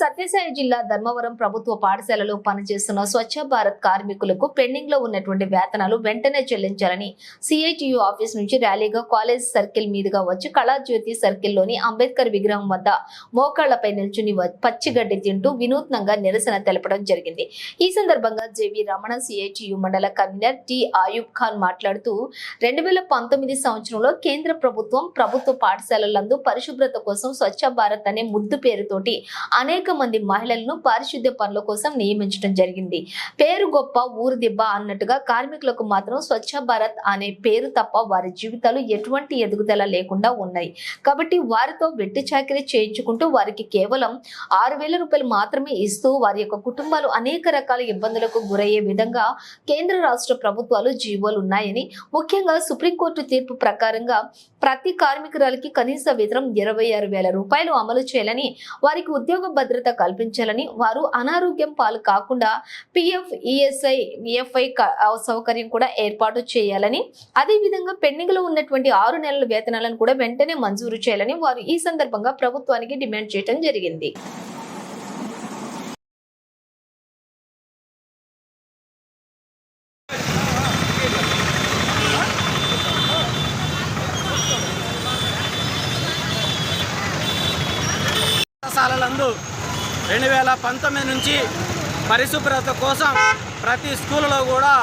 సత్యసాయి జిల్లా ధర్మవరం ప్రభుత్వ పాఠశాలలో పనిచేస్తున్న స్వచ్ఛ భారత్ కార్మికులకు పెండింగ్ లో ఉన్నటువంటి వేతనాలు వెంటనే చెల్లించాలని సిఐటియు ఆఫీస్ నుంచి ర్యాలీగా కాలేజ్ సర్కిల్ మీదుగా వచ్చి కళాజ్యోతి సర్కిల్ లోని అంబేద్కర్ విగ్రహం వద్ద మోకాళ్లపై నిల్చుని పచ్చిగడ్డి తింటూ వినూత్నంగా నిరసన తెలపడం జరిగింది। ఈ సందర్భంగా జేవి రమణ సిఐటియు మండల కన్వీనర్ టి ఆయూబ్ ఖాన్ మాట్లాడుతూ 2019 సంవత్సరంలో కేంద్ర ప్రభుత్వం ప్రభుత్వ పాఠశాలలందు పరిశుభ్రత కోసం స్వచ్ఛ భారత్ అనే ముద్దు పేరుతోటి అనేక మంది మహిళలను పారిశుద్ధ్య పనుల కోసం నియమించడం జరిగింది। పేరు గొప్ప ఊరు దిబ్బ అన్నట్టుగా కార్మికులకు మాత్రం స్వచ్ఛ భారత్ అనే పేరు తప్ప వారి జీవితాలు ఎటువంటి ఎదుగుదల లేకుండా ఉన్నాయి। కాబట్టి వారితో వెట్టి చాకిరీ చేయించుకుంటూ వారికి కేవలం 6,000 రూపాయలు మాత్రమే ఇస్తూ వారి యొక్క కుటుంబాలు అనేక రకాల ఇబ్బందులకు గురయ్యే విధంగా కేంద్ర రాష్ట్ర ప్రభుత్వాలు జీవోలు ఉన్నాయని, ముఖ్యంగా సుప్రీంకోర్టు తీర్పు ప్రకారంగా ప్రతి కార్మికురాలికి కనీస వేతనం 26,000 రూపాయలు అమలు చేయాలని, వారికి ఉద్యోగ భద్రత కల్పించాలని, వారు అనారోగ్యం పాలు కాకుండా పిఎఫ్, ఈఎస్ఐ, ఈఎఫ్ఐ సౌకర్యం కూడా ఏర్పాటు చేయాలని, అదే విధంగా పెండింగ్ లో ఉన్నటువంటి 6 నెలల వేతనాలను కూడా వెంటనే మంజూరు చేయాలని వారు ఈ సందర్భంగా ప్రభుత్వానికి డిమాండ్ చేయడం జరిగింది। పాఠశాలలందు 2019 నుంచి పరిశుభ్రత కోసం ప్రతి స్కూల్లో కూడా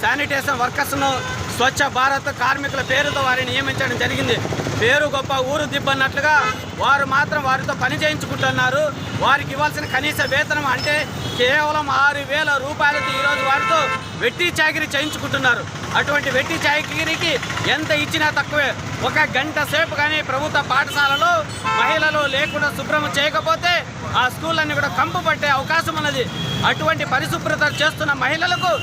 శానిటేషన్ వర్కర్స్ను స్వచ్ఛ భారత్ కార్మికుల పేరుతో వారిని నియమించడం జరిగింది। పేరు గొప్ప ఊరు దిబ్బన్నట్లుగా వారు మాత్రం వారితో పని చేయించుకుంటున్నారు। వారికి ఇవ్వాల్సిన కనీస వేతనం అంటే కేవలం 6,000 రూపాయలతో ఈరోజు వారితో వెట్టి చాకిరీ చేయించుకుంటున్నారు। అటువంటి వెట్టి చాకిరీకి ఎంత ఇచ్చినా తక్కువే। 1 గంట సేపు కానీ ప్రభుత్వ పాఠశాలలో మహిళలు లేకుండా శుభ్రం చేయకపోతే ఆ స్కూళ్ళన్నీ కూడా కంపు పట్టే అవకాశం ఉన్నది। అటువంటి పరిశుభ్రత చేస్తున్న మహిళలకు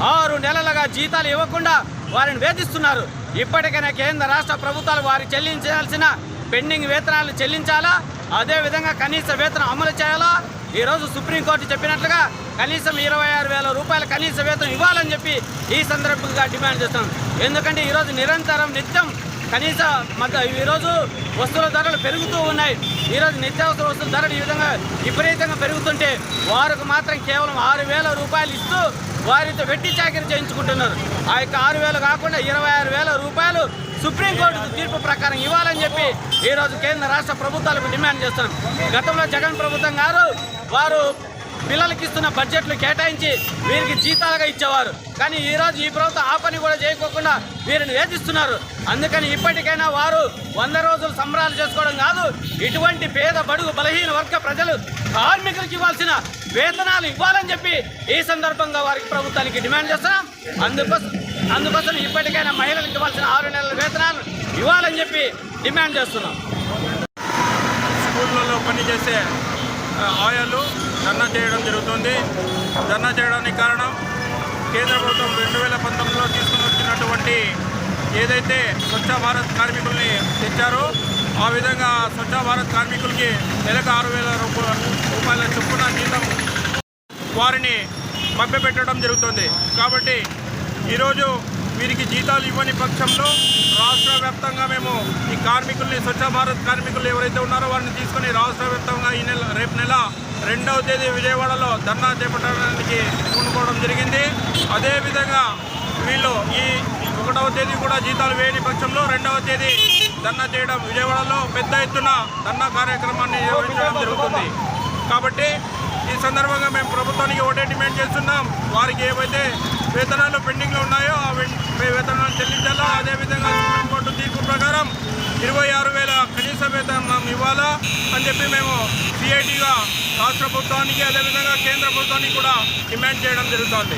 6 నెలలుగా జీతాలు ఇవ్వకుండా వారిని వేధిస్తున్నారు। ఇప్పటికైనా కేంద్ర రాష్ట్ర ప్రభుత్వాలు వారికి చెల్లించాల్సిన పెండింగ్ వేతనాలను చెల్లించాలా, అదేవిధంగా కనీస వేతనం అమలు చేయాలా। ఈరోజు సుప్రీంకోర్టు చెప్పినట్లుగా కనీసం 26,000 రూపాయల కనీస వేతనం ఇవ్వాలని చెప్పి ఈ సందర్భంగా డిమాండ్ చేస్తున్నాం। ఎందుకంటే ఈరోజు నిరంతరం నిత్యం కనీస ఈరోజు వస్తువుల ధరలు పెరుగుతూ ఉన్నాయి। ఈరోజు నిత్యావసర వస్తువుల ధరలు ఈ విధంగా విపరీతంగా పెరుగుతుంటే వారికి మాత్రం కేవలం 6,000 రూపాయలు ఇస్తూ వారితో వెట్టి చాకిరీ చేయించుకుంటున్నారు। ఆ యొక్క 6,000 కాకుండా 26,000 రూపాయలు సుప్రీంకోర్టు తీర్పు ప్రకారం ఇవ్వాలని చెప్పి ఈరోజు కేంద్ర రాష్ట్ర ప్రభుత్వాలకు డిమాండ్ చేస్తున్నాం। గతంలో జగన్ ప్రభుత్వం గారు వారు పిల్లలకి ఇస్తున్న బడ్జెట్లు కేటాయించి వీరికి జీతాలుగా ఇచ్చేవారు, కానీ ఈరోజు ఈ ప్రభుత్వం ఆ పని కూడా చేయకోకుండా వీరిని వేధిస్తున్నారు। అందుకని ఇప్పటికైనా వారు 100 రోజులు సంబరాలు చేసుకోవడం కాదు, ఇటువంటి పేద బడుగు బలహీన వర్గ ప్రజలు కార్మికులకు ఇవ్వాల్సిన వేతనాలు ఇవ్వాలని చెప్పి ఈ సందర్భంగా వారికి ప్రభుత్వానికి డిమాండ్ చేస్తున్నాం। అందుకోసం ఇప్పటికైనా మహిళలకు ఇవ్వాల్సిన 6 నెలల వేతనాలు ఇవ్వాలని చెప్పి డిమాండ్ చేస్తున్నాం। స్కూళ్ళలో పనిచేసే ఆయాలు ధర్నా చేయడం జరుగుతుంది। ధర్నా చేయడానికి కారణం కేంద్ర ప్రభుత్వం 2019లో తీసుకుని వచ్చినటువంటి ఏదైతే స్వచ్ఛ భారత్ కార్మికుల్ని తెచ్చారో ఆ విధంగా స్వచ్ఛ భారత్ కార్మికులకి నెలకు 6,000 రూపాయల చొప్పున జీతం వారిని మభ్యపెట్టడం జరుగుతుంది। కాబట్టి ఈరోజు వీరికి జీతాలు ఇవ్వని పక్షంలో రాష్ట్ర వ్యాప్తంగా మేము ఈ కార్మికుల్ని స్వచ్ఛ భారత్ కార్మికులు ఎవరైతే ఉన్నారో వారిని తీసుకొని రాష్ట్ర వ్యాప్తంగా రేపు నెల 2వ తేదీ విజయవాడలో ధర్నా చేపట్టడానికి పూనుకోవడం జరిగింది। అదేవిధంగా వీళ్ళు ఈ 1వ తేదీ కూడా జీతాలు వేయని పక్షంలో 2వ తేదీ ధర్నా చేయడం, విజయవాడలో పెద్ద ఎత్తున ధర్నా కార్యక్రమాన్ని నిర్వహించడం జరుగుతుంది। కాబట్టి ఈ సందర్భంగా మేము ప్రభుత్వానికి ఒకటే డిమాండ్ చేస్తున్నాం, వారికి ఏవైతే వేతనాలు పెండింగ్లో ఉన్నాయో ఆ వేతనాలు చెల్లించాలా, అదేవిధంగా సుప్రీంకోర్టు తీర్పు ప్రకారం 26,000 కనీస వేతనం ఇవ్వాలా అని చెప్పి మేము సిఐటిగా రాష్ట్ర ప్రభుత్వానికి అదేవిధంగా కేంద్ర ప్రభుత్వానికి కూడా డిమాండ్ చేయడం జరుగుతుంది।